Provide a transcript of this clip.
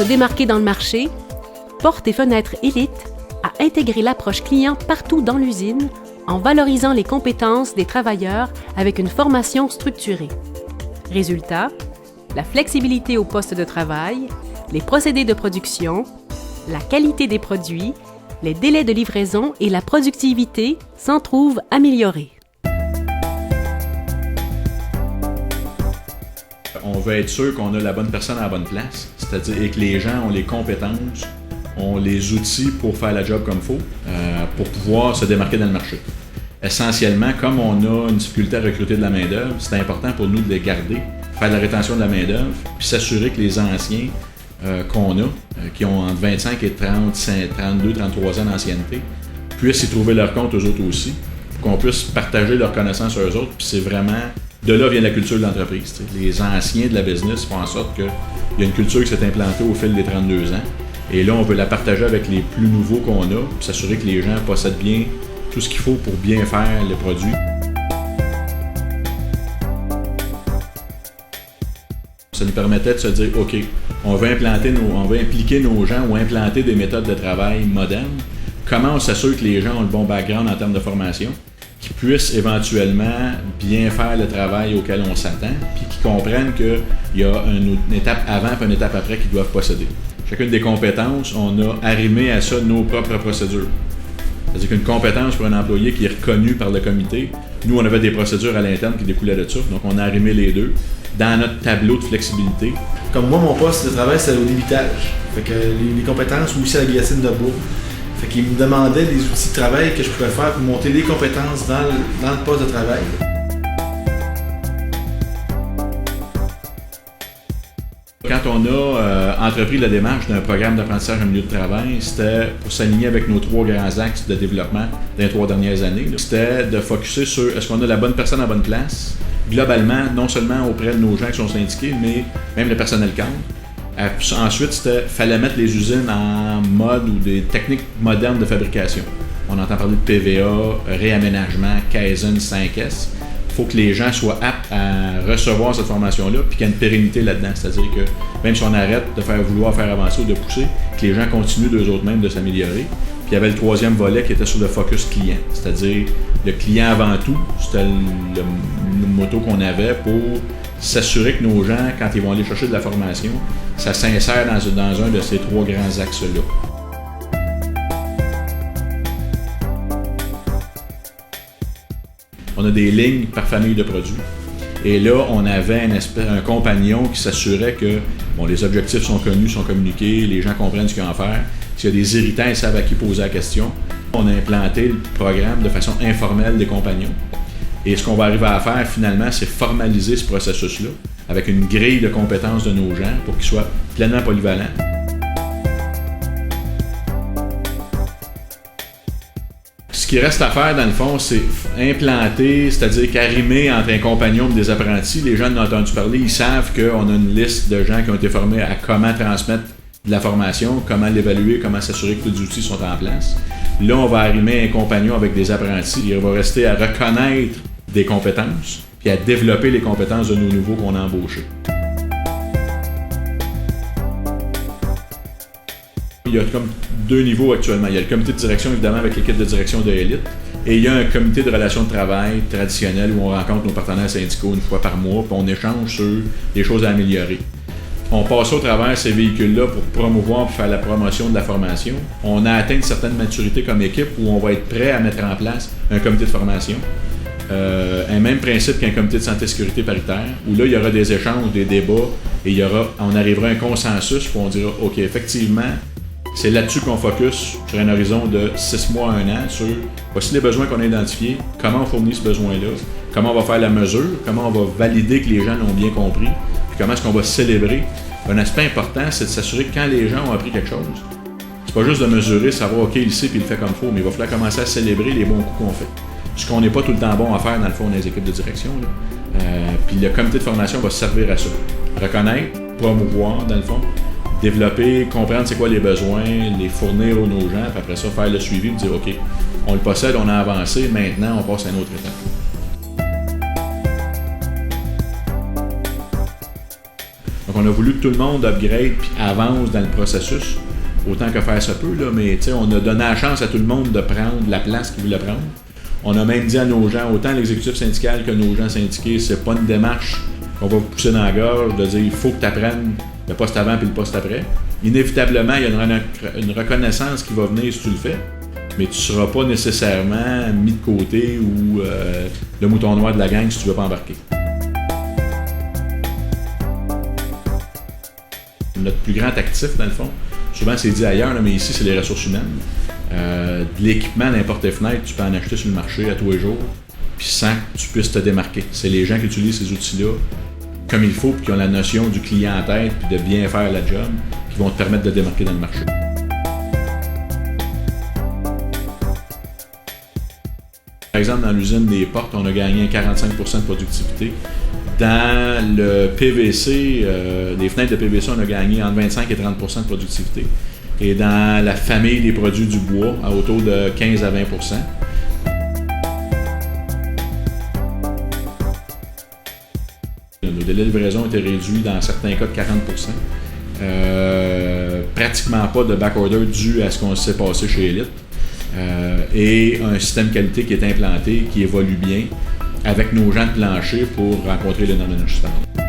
se démarquer dans le marché, Portes et Fenêtres Élite a intégré l'approche client partout dans l'usine en valorisant les compétences des travailleurs avec une formation structurée. Résultat, la flexibilité au poste de travail, les procédés de production, la qualité des produits, les délais de livraison et la productivité s'en trouvent améliorés. On veut être sûr qu'on a la bonne personne à la bonne place, c'est-à-dire que les gens ont les compétences, ont les outils pour faire la job comme il faut, pour pouvoir se démarquer dans le marché. Essentiellement, comme on a une difficulté à recruter de la main-d'œuvre, c'est important pour nous de les garder, faire de la rétention de la main-d'œuvre, puis s'assurer que les anciens qu'on a, qui ont entre 25 et 32, 33 ans d'ancienneté, puissent y trouver leur compte eux autres aussi, pour qu'on puisse partager leurs connaissances eux autres, puis c'est vraiment, de là vient la culture de l'entreprise. T'sais. Les anciens de la business font en sorte qu'il y a une culture qui s'est implantée au fil des 32 ans, et là on veut la partager avec les plus nouveaux qu'on a, puis s'assurer que les gens possèdent bien tout ce qu'il faut pour bien faire le produit. Ça nous permettait de se dire, OK, on veut impliquer nos gens ou implanter des méthodes de travail modernes. Comment on s'assure que les gens ont le bon background en termes de formation, qu'ils puissent éventuellement bien faire le travail auquel on s'attend, puis qu'ils comprennent qu'il y a une étape avant et une étape après qu'ils doivent posséder. Chacune des compétences, on a arrimé à ça nos propres procédures. C'est-à-dire qu'une compétence pour un employé qui est reconnu par le comité, nous, on avait des procédures à l'interne qui découlaient de ça, donc on a arrimé les deux dans notre tableau de flexibilité. Comme moi, mon poste de travail, c'est au débitage. Fait que les compétences aussi à la guillotine de bois. Fait qu'ils me demandaient des outils de travail que je pouvais faire pour monter les compétences dans le poste de travail. Quand on a entrepris la démarche d'un programme d'apprentissage en milieu de travail, c'était pour s'aligner avec nos 3 grands axes de développement des 3 dernières années. C'était de focusser sur est-ce qu'on a la bonne personne à la bonne place, globalement, non seulement auprès de nos gens qui sont syndiqués, mais même le personnel cadre. Ensuite, fallait mettre les usines en mode ou des techniques modernes de fabrication. On entend parler de PVA, réaménagement, Kaizen 5S. Il faut que les gens soient aptes à recevoir cette formation-là puis qu'il y ait une pérennité là-dedans. C'est-à-dire que même si on arrête de vouloir faire avancer ou de pousser, que les gens continuent d'eux autres mêmes de s'améliorer. Puis il y avait le 3e volet qui était sur le focus client. C'est-à-dire le client avant tout, c'était le motto qu'on avait pour s'assurer que nos gens, quand ils vont aller chercher de la formation, ça s'insère dans un de ces 3 grands axes-là. On a des lignes par famille de produits. Et là, on avait un compagnon qui s'assurait que les objectifs sont connus, sont communiqués, les gens comprennent ce qu'il y a à faire. S'il y a des irritants, ils savent à qui poser la question. On a implanté le programme de façon informelle des compagnons. Et ce qu'on va arriver à faire, finalement, c'est formaliser ce processus-là avec une grille de compétences de nos gens pour qu'ils soient pleinement polyvalents. Ce qui reste à faire, dans le fond, c'est implanter, c'est-à-dire qu'arrimer entre un compagnon et des apprentis. Les gens en ont entendu parler, ils savent qu'on a une liste de gens qui ont été formés à comment transmettre de la formation, comment l'évaluer, comment s'assurer que tous les outils sont en place. Là, on va arrimer un compagnon avec des apprentis. Il va rester à reconnaître des compétences puis à développer les compétences de nos nouveaux qu'on a embauchés. Il y a comme 2 niveaux actuellement. Il y a le comité de direction, évidemment, avec l'équipe de direction de Élite. Et il y a un comité de relations de travail traditionnel où on rencontre nos partenaires syndicaux une fois par mois, puis on échange sur les choses à améliorer. On passe au travers ces véhicules-là pour promouvoir et faire la promotion de la formation. On a atteint une certaine maturité comme équipe où on va être prêt à mettre en place un comité de formation. Un même principe qu'un comité de santé et sécurité paritaire, où là, il y aura des échanges, des débats, et on arrivera à un consensus où on dira, OK, effectivement, c'est là-dessus qu'on focus sur un horizon de 6 mois à 1 an, sur voici les besoins qu'on a identifiés, comment on fournit ce besoin-là, comment on va faire la mesure, comment on va valider que les gens l'ont bien compris, puis comment est-ce qu'on va célébrer. Un aspect important, c'est de s'assurer que quand les gens ont appris quelque chose, c'est pas juste de mesurer, savoir, OK, il sait puis il le fait comme il faut, mais il va falloir commencer à célébrer les bons coups qu'on fait. Ce qu'on n'est pas tout le temps bon à faire, dans le fond, dans les équipes de direction. Puis le comité de formation va se servir à ça. Reconnaître, promouvoir, dans le fond, développer, comprendre c'est quoi les besoins, les fournir aux nos gens, puis après ça, faire le suivi, puis dire, OK, on le possède, on a avancé, maintenant, on passe à une autre étape. Donc, on a voulu que tout le monde upgrade puis avance dans le processus, autant que faire se peut, là, mais on a donné la chance à tout le monde de prendre la place qu'il voulait prendre. On a même dit à nos gens, autant l'exécutif syndical que nos gens syndiqués, c'est pas une démarche qu'on va vous pousser dans la gorge de dire il faut que tu apprennes le poste avant puis le poste après. Inévitablement, il y a une reconnaissance qui va venir si tu le fais, mais tu ne seras pas nécessairement mis de côté ou le mouton noir de la gang si tu ne veux pas embarquer. Notre plus grand actif, dans le fond, souvent c'est dit ailleurs, là, mais ici c'est les ressources humaines. De l'équipement, n'importe quelle fenêtre, tu peux en acheter sur le marché à tous les jours, puis sans que tu puisses te démarquer. C'est les gens qui utilisent ces outils-là comme il faut, puis qui ont la notion du client en tête, puis de bien faire la job, qui vont te permettre de te démarquer dans le marché. Par exemple, dans l'usine des portes, on a gagné 45% de productivité. Dans le PVC, les fenêtres de PVC, on a gagné entre 25 et 30% de productivité. Et dans la famille des produits du bois, à autour de 15 à 20%. Nos délais de livraison étaient réduits dans certains cas de 40%. Pratiquement pas de backorder dû à ce qu'on s'est passé chez Elite. Et un système qualité qui est implanté, qui évolue bien, avec nos gens de plancher pour rencontrer les normes ajustables.